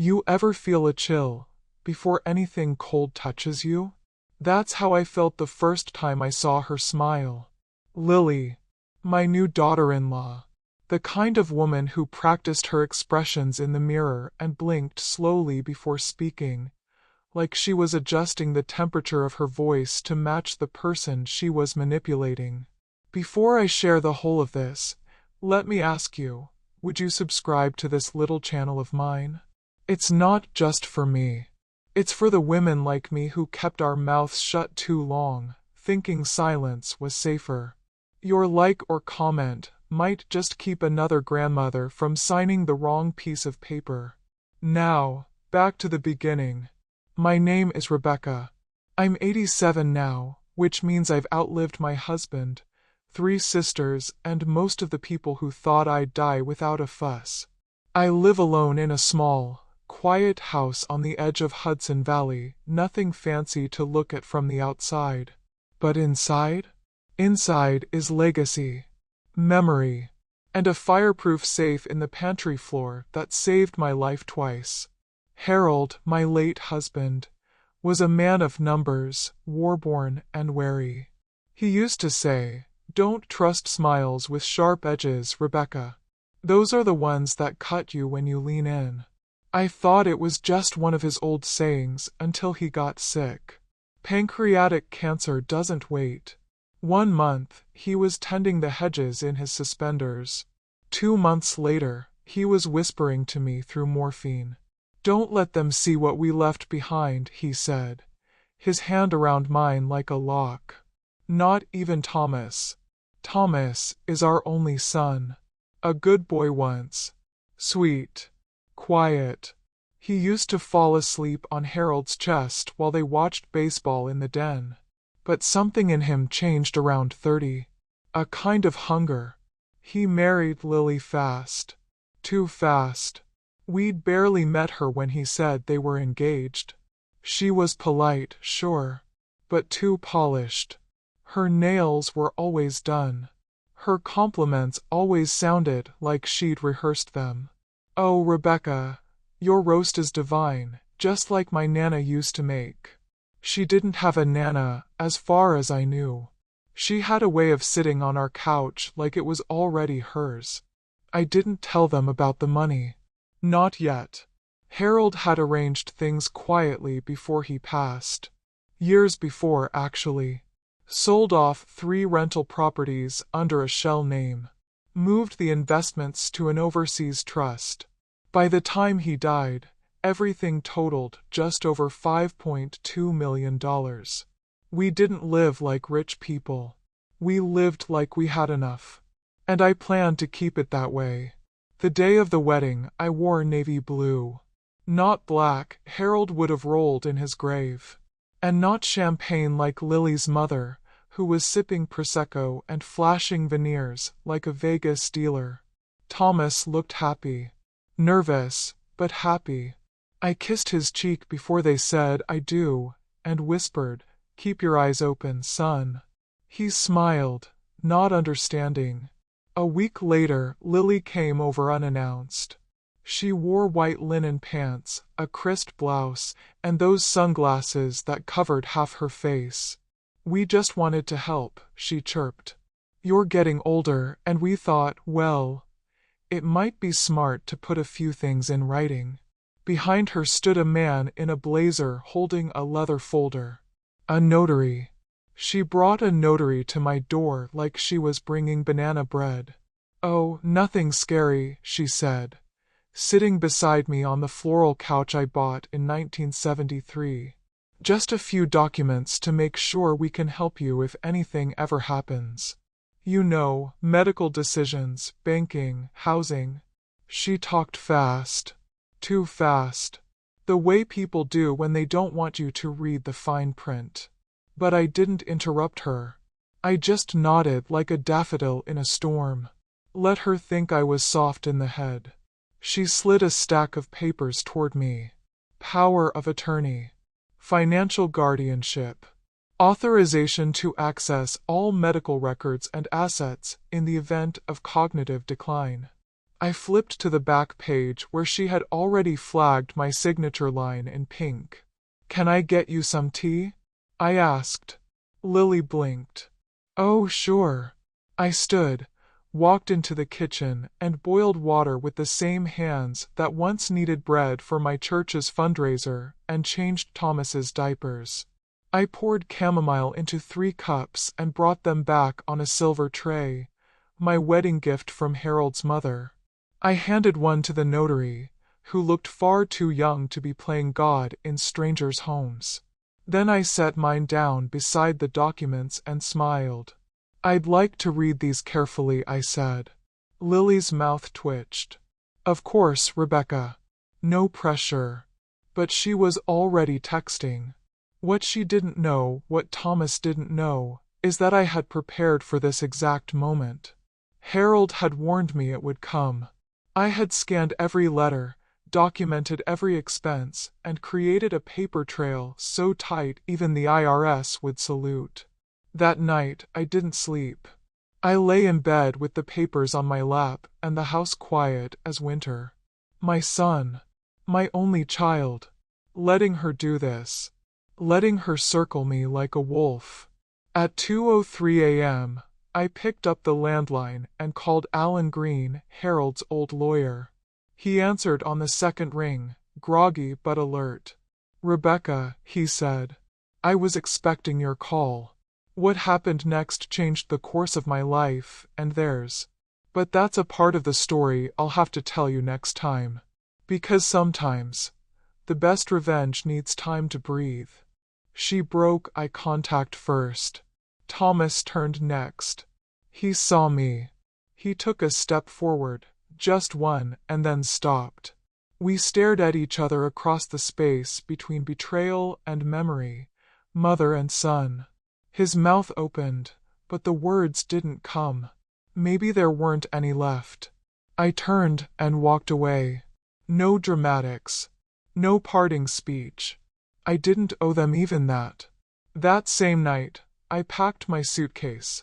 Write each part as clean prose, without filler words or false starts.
You ever feel a chill before anything cold touches you? That's how I felt the first time I saw her smile. Lily, my new daughter-in-law, the kind of woman who practiced her expressions in the mirror and blinked slowly before speaking, like she was adjusting the temperature of her voice to match the person she was manipulating. Before I share the whole of this, let me ask you, would you subscribe to this little channel of mine? It's not just for me. It's for the women like me who kept our mouths shut too long, thinking silence was safer. Your like or comment might just keep another grandmother from signing the wrong piece of paper. Now, back to the beginning. My name is Rebecca. I'm 87 now, which means I've outlived my husband, 3 sisters, and most of the people who thought I'd die without a fuss. I live alone in a small, quiet house on the edge of Hudson Valley, nothing fancy to look at from the outside. But inside? Inside is legacy, memory, and a fireproof safe in the pantry floor that saved my life twice. Harold, my late husband, was a man of numbers, war-born and wary. He used to say, "Don't trust smiles with sharp edges, Rebecca. Those are the ones that cut you when you lean in." I thought it was just one of his old sayings until he got sick. Pancreatic cancer doesn't wait. 1 month, he was tending the hedges in his suspenders. 2 months later, he was whispering to me through morphine. "Don't let them see what we left behind," he said, his hand around mine like a lock. "Not even Thomas. Thomas is our only son. A good boy once. Sweet. Quiet. He used to fall asleep on Harold's chest while they watched baseball in the den. But something in him changed around 30. A kind of hunger. He married Lily fast. Too fast. We'd barely met her when he said they were engaged. She was polite, sure, but too polished. Her nails were always done. Her compliments always sounded like she'd rehearsed them. Oh, Rebecca, your roast is divine, just like my Nana used to make. She didn't have a Nana, as far as I knew. She had a way of sitting on our couch like it was already hers. I didn't tell them about the money. Not yet. Harold had arranged things quietly before he passed. Years before, actually. Sold off 3 rental properties under a shell name. Moved the investments to an overseas trust. By the time he died, everything totaled just over $5.2 million. We didn't live like rich people. We lived like we had enough. And I planned to keep it that way. The day of the wedding, I wore navy blue. Not black, Harold would have rolled in his grave. And not champagne like Lily's mother, who was sipping Prosecco and flashing veneers like a Vegas dealer. Thomas looked happy. Nervous, but happy. I kissed his cheek before they said "I do," and whispered, "Keep your eyes open, son." He smiled, not understanding. A week later, Lily came over unannounced. She wore white linen pants, a crisp blouse, and those sunglasses that covered half her face. "We just wanted to help," she chirped. "You're getting older, and we thought, well, it might be smart to put a few things in writing." Behind her stood a man in a blazer holding a leather folder. A notary. She brought a notary to my door like she was bringing banana bread. "Oh, nothing scary," she said, sitting beside me on the floral couch I bought in 1973. "Just a few documents to make sure we can help you if anything ever happens. You know, medical decisions, banking, housing." She talked fast. Too fast. The way people do when they don't want you to read the fine print. But I didn't interrupt her. I just nodded like a daffodil in a storm. Let her think I was soft in the head. She slid a stack of papers toward me. Power of attorney. Financial guardianship. Authorization to access all medical records and assets in the event of cognitive decline. I flipped to the back page where she had already flagged my signature line in pink. "Can I get you some tea?" I asked. Lily blinked. "Oh, sure." I stood, walked into the kitchen, and boiled water with the same hands that once kneaded bread for my church's fundraiser and changed Thomas's diapers. I poured chamomile into 3 cups and brought them back on a silver tray, my wedding gift from Harold's mother. I handed one to the notary, who looked far too young to be playing God in strangers' homes. Then I set mine down beside the documents and smiled. "I'd like to read these carefully," I said. Lily's mouth twitched. "Of course, Rebecca. No pressure." But she was already texting. What she didn't know, what Thomas didn't know, is that I had prepared for this exact moment. Harold had warned me it would come. I had scanned every letter, documented every expense, and created a paper trail so tight even the IRS would salute. That night, I didn't sleep. I lay in bed with the papers on my lap and the house quiet as winter. My son, my only child, letting her do this, letting her circle me like a wolf. At 2:03 a.m., I picked up the landline and called Alan Green, Harold's old lawyer. He answered on the second ring, groggy but alert. "Rebecca," he said, "I was expecting your call. What happened next changed the course of my life and theirs. But that's a part of the story I'll have to tell you next time. Because sometimes, the best revenge needs time to breathe." She broke eye contact first. Thomas turned next. He saw me. He took a step forward, just one, and then stopped. We stared at each other across the space between betrayal and memory, mother and son. His mouth opened, but the words didn't come. Maybe there weren't any left. I turned and walked away. No dramatics. No parting speech. I didn't owe them even that. That same night, I packed my suitcase.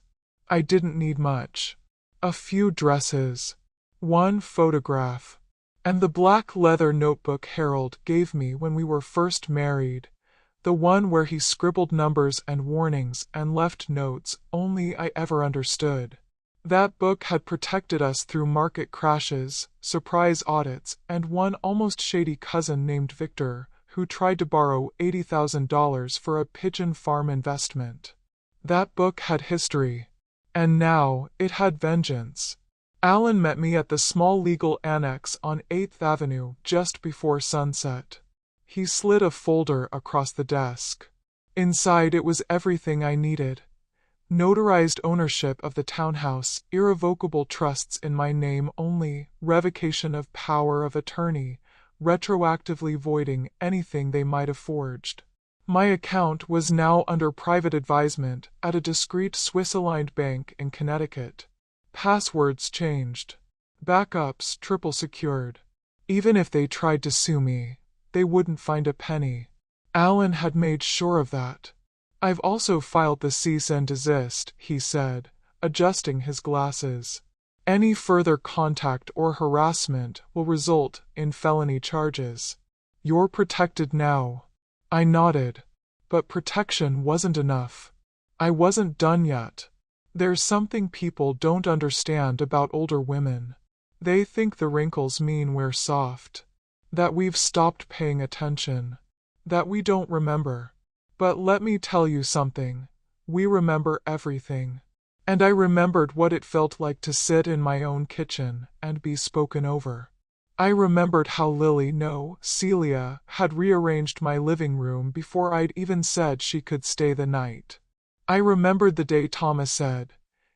I didn't need much. A few dresses, one photograph, and the black leather notebook Harold gave me when we were first married, the one where he scribbled numbers and warnings and left notes only I ever understood. That book had protected us through market crashes, surprise audits, and one almost shady cousin named Victor, who tried to borrow $80,000 for a pigeon farm investment. That book had history, and now it had vengeance. Alan met me at the small legal annex on 8th Avenue just before sunset. He slid a folder across the desk. Inside it was everything I needed. Notarized ownership of the townhouse, irrevocable trusts in my name only, revocation of power of attorney, retroactively voiding anything they might have forged. My account was now under private advisement at a discreet Swiss-aligned bank in Connecticut. Passwords changed. Backups triple secured. Even if they tried to sue me, they wouldn't find a penny. Alan had made sure of that. "I've also filed the cease and desist," he said, adjusting his glasses. "Any further contact or harassment will result in felony charges. You're protected now." I nodded. But protection wasn't enough. I wasn't done yet. There's something people don't understand about older women. They think the wrinkles mean we're soft. That we've stopped paying attention. That we don't remember. But let me tell you something. We remember everything. And I remembered what it felt like to sit in my own kitchen and be spoken over. I remembered how Celia, had rearranged my living room before I'd even said she could stay the night. I remembered the day Thomas said,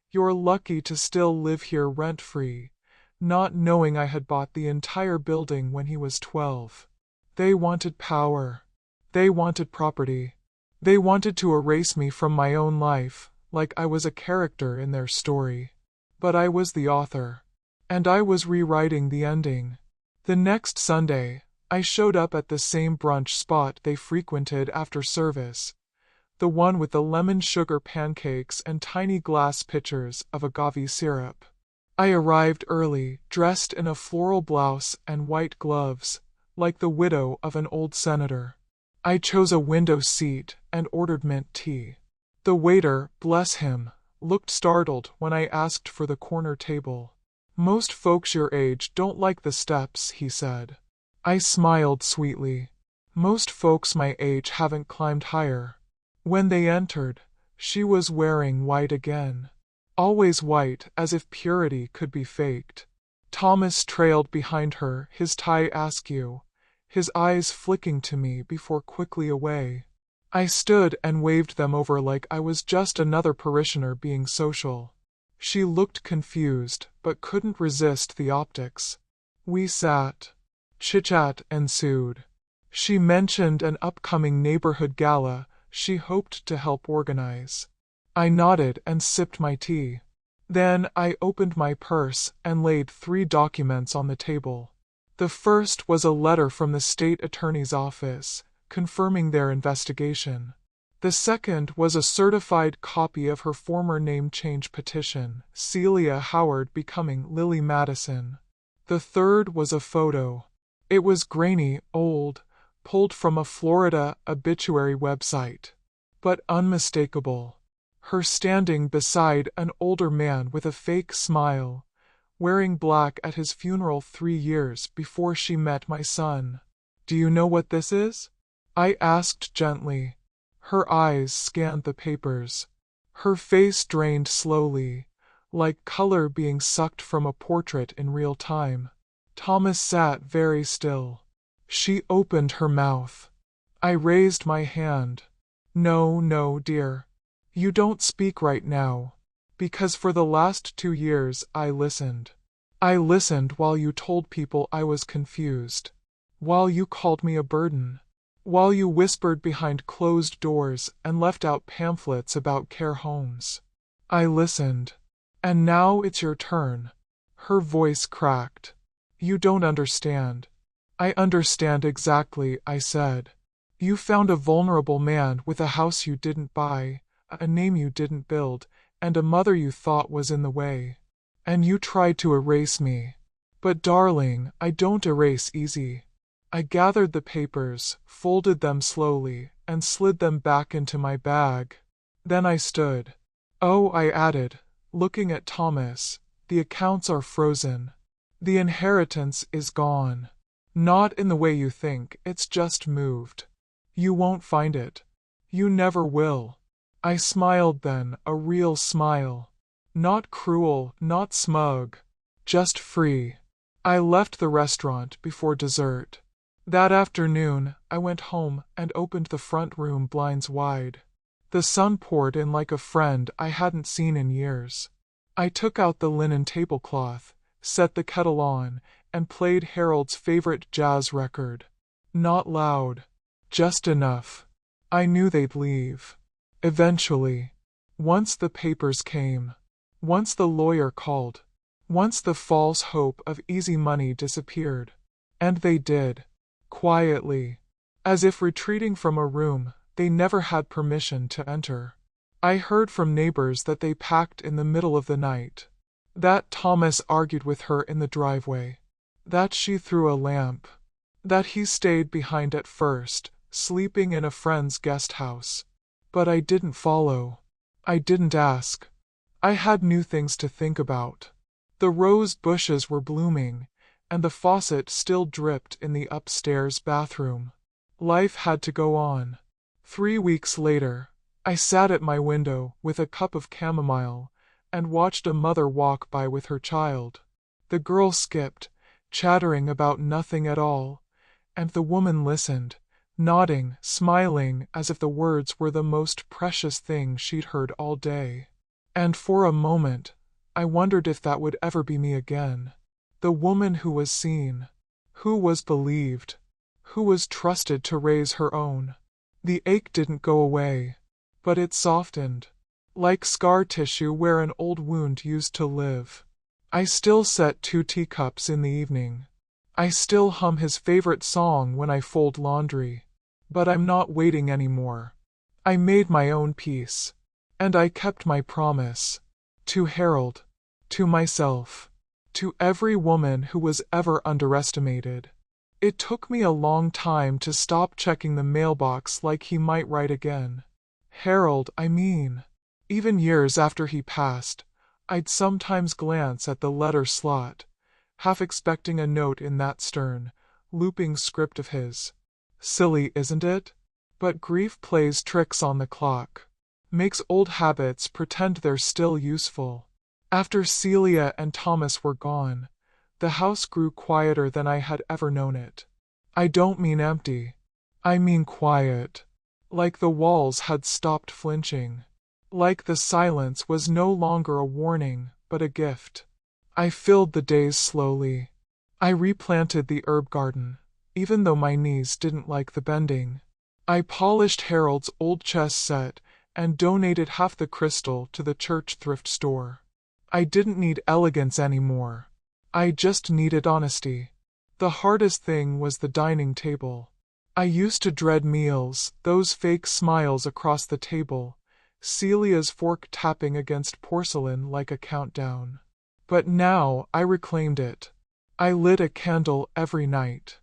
"You're lucky to still live here rent-free," not knowing I had bought the entire building when he was 12. They wanted power. They wanted property. They wanted to erase me from my own life, like I was a character in their story. But I was the author. And I was rewriting the ending. The next Sunday, I showed up at the same brunch spot they frequented after service, the one with the lemon sugar pancakes and tiny glass pitchers of agave syrup. I arrived early, dressed in a floral blouse and white gloves, like the widow of an old senator. I chose a window seat and ordered mint tea. The waiter, bless him, looked startled when I asked for the corner table. Most folks your age don't like the steps, he said. I smiled sweetly. Most folks my age haven't climbed higher. When they entered, she was wearing white again. Always white, as if purity could be faked. Thomas trailed behind her, his tie askew, his eyes flicking to me before quickly away. I stood and waved them over like I was just another parishioner being social. She looked confused, but couldn't resist the optics. We sat. Chit-chat ensued. She mentioned an upcoming neighborhood gala she hoped to help organize. I nodded and sipped my tea. Then I opened my purse and laid 3 documents on the table. The first was a letter from the state attorney's office, confirming their investigation. The second was a certified copy of her former name change petition, Celia Howard becoming Lily Madison. The third was a photo. It was grainy, old, pulled from a Florida obituary website, but unmistakable. Her standing beside an older man with a fake smile, wearing black at his funeral 3 years before she met my son. Do you know what this is? I asked gently. Her eyes scanned the papers. Her face drained slowly, like color being sucked from a portrait in real time. Thomas sat very still. She opened her mouth. I raised my hand. No, dear. You don't speak right now. Because for the last 2 years I listened. I listened while you told people I was confused. While you called me a burden. While you whispered behind closed doors and left out pamphlets about care homes. I listened. And now it's your turn. Her voice cracked. You don't understand. I understand exactly, I said. You found a vulnerable man with a house you didn't buy, a name you didn't build, and a mother you thought was in the way. And you tried to erase me. But darling, I don't erase easy. I gathered the papers, folded them slowly, and slid them back into my bag. Then I stood. Oh, I added, looking at Thomas, the accounts are frozen. The inheritance is gone. Not in the way you think, it's just moved. You won't find it. You never will. I smiled then, a real smile. Not cruel, not smug. Just free. I left the restaurant before dessert. That afternoon, I went home and opened the front room blinds wide. The sun poured in like a friend I hadn't seen in years. I took out the linen tablecloth, set the kettle on, and played Harold's favorite jazz record. Not loud. Just enough. I knew they'd leave. Eventually. Once the papers came. Once the lawyer called. Once the false hope of easy money disappeared. And they did. Quietly. As if retreating from a room they never had permission to enter. I heard from neighbors that they packed in the middle of the night. That Thomas argued with her in the driveway. That she threw a lamp. That he stayed behind at first, sleeping in a friend's guest house. But I didn't follow. I didn't ask. I had new things to think about. The rose bushes were blooming, and the faucet still dripped in the upstairs bathroom. Life had to go on. 3 weeks later, I sat at my window with a cup of chamomile and watched a mother walk by with her child. The girl skipped, chattering about nothing at all, and the woman listened, nodding, smiling as if the words were the most precious thing she'd heard all day. And for a moment, I wondered if that would ever be me again. The woman who was seen, who was believed, who was trusted to raise her own. The ache didn't go away, but it softened, like scar tissue where an old wound used to live. I still set 2 teacups in the evening. I still hum his favorite song when I fold laundry. But I'm not waiting anymore. I made my own peace. And I kept my promise. To Harold. To myself. To every woman who was ever underestimated. It took me a long time to stop checking the mailbox like he might write again. Harold, I mean. Even years after he passed, I'd sometimes glance at the letter slot, half expecting a note in that stern, looping script of his. Silly, isn't it? But grief plays tricks on the clock. Makes old habits pretend they're still useful. After Celia and Thomas were gone, the house grew quieter than I had ever known it. I don't mean empty. I mean quiet. Like the walls had stopped flinching. Like the silence was no longer a warning, but a gift. I filled the days slowly. I replanted the herb garden, even though my knees didn't like the bending. I polished Harold's old chess set and donated half the crystal to the church thrift store. I didn't need elegance anymore. I just needed honesty. The hardest thing was the dining table. I used to dread meals, those fake smiles across the table, Celia's fork tapping against porcelain like a countdown. But now I reclaimed it. I lit a candle every night.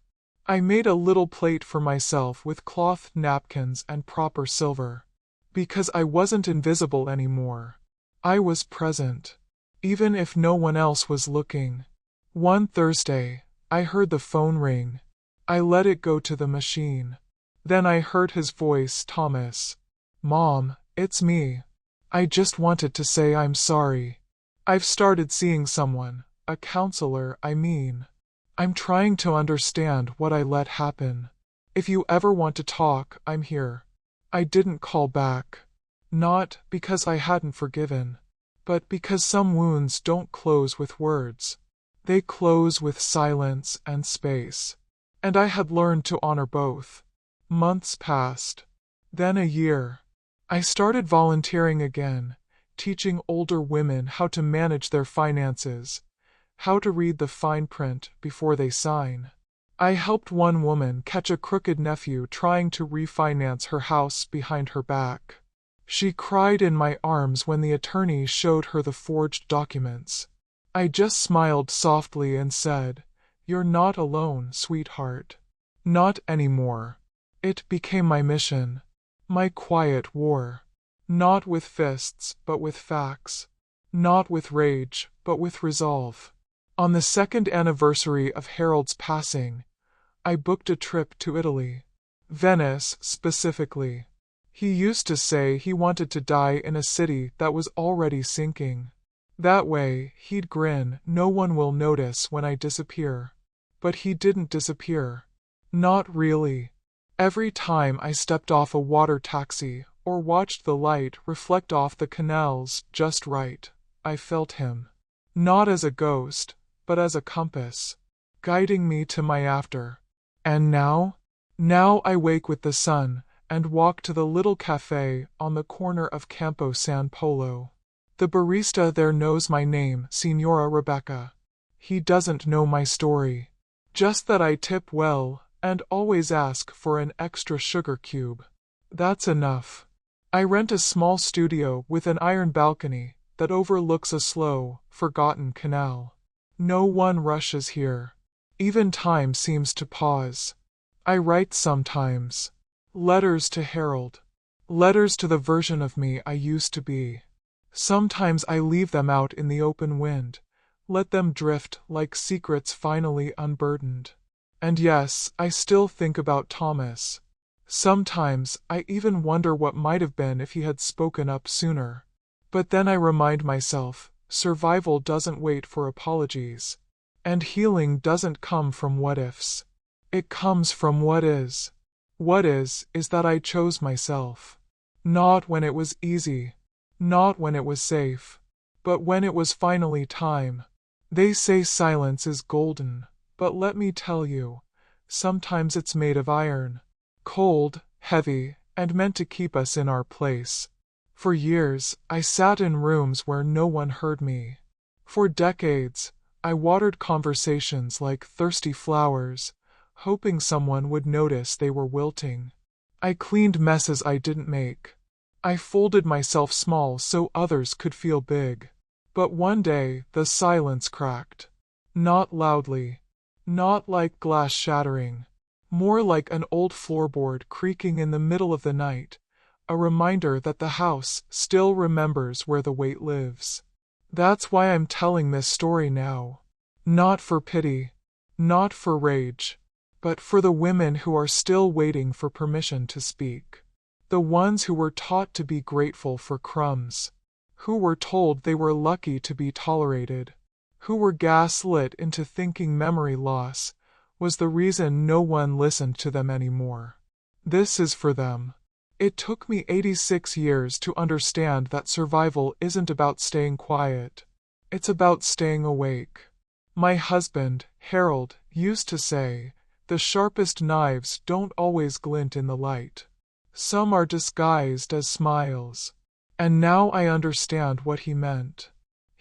I made a little plate for myself with cloth napkins and proper silver. Because I wasn't invisible anymore. I was present. Even if no one else was looking. One Thursday, I heard the phone ring. I let it go to the machine. Then I heard his voice, Thomas. Mom, it's me. I just wanted to say I'm sorry. I've started seeing someone, a counselor, I mean. I'm trying to understand what I let happen. If you ever want to talk, I'm here. I didn't call back. Not because I hadn't forgiven, but because some wounds don't close with words. They close with silence and space. And I had learned to honor both. Months passed. Then a year. I started volunteering again, teaching older women how to manage their finances, how to read the fine print before they sign. I helped one woman catch a crooked nephew trying to refinance her house behind her back. She cried in my arms when the attorney showed her the forged documents. I just smiled softly and said, "You're not alone, sweetheart." Not anymore. It became my mission. My quiet war. Not with fists, but with facts. Not with rage, but with resolve. On the second anniversary of Harold's passing, I booked a trip to Italy. Venice, specifically. He used to say he wanted to die in a city that was already sinking. That way, he'd grin, no one will notice when I disappear. But he didn't disappear. Not really. Every time I stepped off a water taxi or watched the light reflect off the canals just right, I felt him. Not as a ghost, but as a compass, guiding me to my after. And now? Now I wake with the sun and walk to the little cafe on the corner of Campo San Polo. The barista there knows my name, Signora Rebecca. He doesn't know my story. Just that I tip well and always ask for an extra sugar cube. That's enough. I rent a small studio with an iron balcony that overlooks a slow, forgotten canal. No one rushes here. Even time seems to pause. I write sometimes. Letters to Harold. Letters to the version of me I used to be. Sometimes I leave them out in the open wind, let them drift like secrets finally unburdened. And yes, I still think about Thomas. Sometimes I even wonder what might have been if he had spoken up sooner. But then I remind myself, survival doesn't wait for apologies. And healing doesn't come from what-ifs. It comes from what is. What is that I chose myself. Not when it was easy. Not when it was safe. But when it was finally time. They say silence is golden. But let me tell you, sometimes it's made of iron. Cold, heavy, and meant to keep us in our place. For years, I sat in rooms where no one heard me. For decades, I watered conversations like thirsty flowers, hoping someone would notice they were wilting. I cleaned messes I didn't make. I folded myself small so others could feel big. But one day, the silence cracked. Not loudly. Not like glass shattering. More like an old floorboard creaking in the middle of the night, a reminder that the house still remembers where the weight lives. That's why I'm telling this story now. Not for pity. Not for rage. But for the women who are still waiting for permission to speak. The ones who were taught to be grateful for crumbs. Who were told they were lucky to be tolerated. Who were gaslit into thinking memory loss was the reason no one listened to them anymore. This is for them. It took me 86 years to understand that survival isn't about staying quiet. It's about staying awake. My husband, Harold, used to say, the sharpest knives don't always glint in the light. Some are disguised as smiles. And now I understand what he meant.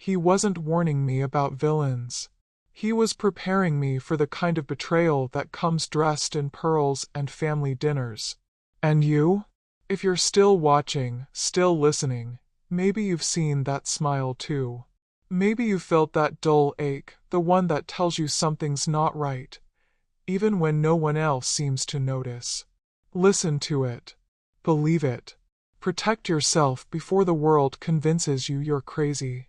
He wasn't warning me about villains. He was preparing me for the kind of betrayal that comes dressed in pearls and family dinners. And you? If you're still watching, still listening, maybe you've seen that smile too. Maybe you felt that dull ache, the one that tells you something's not right, even when no one else seems to notice. Listen to it. Believe it. Protect yourself before the world convinces you you're crazy.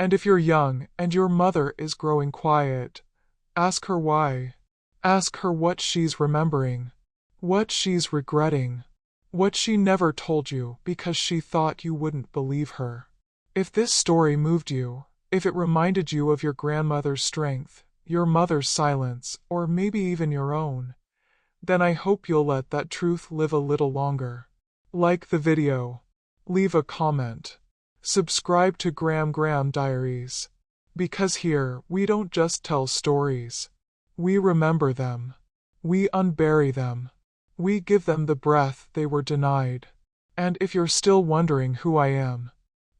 And if you're young and your mother is growing quiet, ask her why. Ask her what she's remembering, what she's regretting, what she never told you because she thought you wouldn't believe her. If this story moved you, if it reminded you of your grandmother's strength, your mother's silence, or maybe even your own, then I hope you'll let that truth live a little longer. Like the video. Leave a comment. Subscribe to Graham Diaries. Because here, we don't just tell stories. We remember them. We unbury them. We give them the breath they were denied. And if you're still wondering who I am,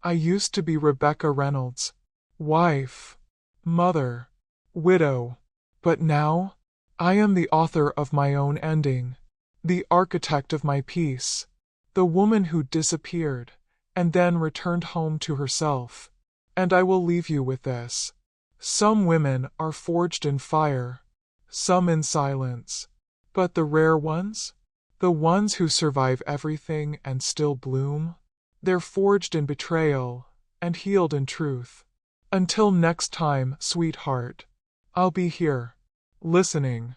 I used to be Rebecca Reynolds. Wife. Mother. Widow. But now, I am the author of my own ending. The architect of my peace. The woman who disappeared and then returned home to herself. And I will leave you with this. Some women are forged in fire, some in silence. But the rare ones? The ones who survive everything and still bloom? They're forged in betrayal and healed in truth. Until next time, sweetheart, I'll be here, listening.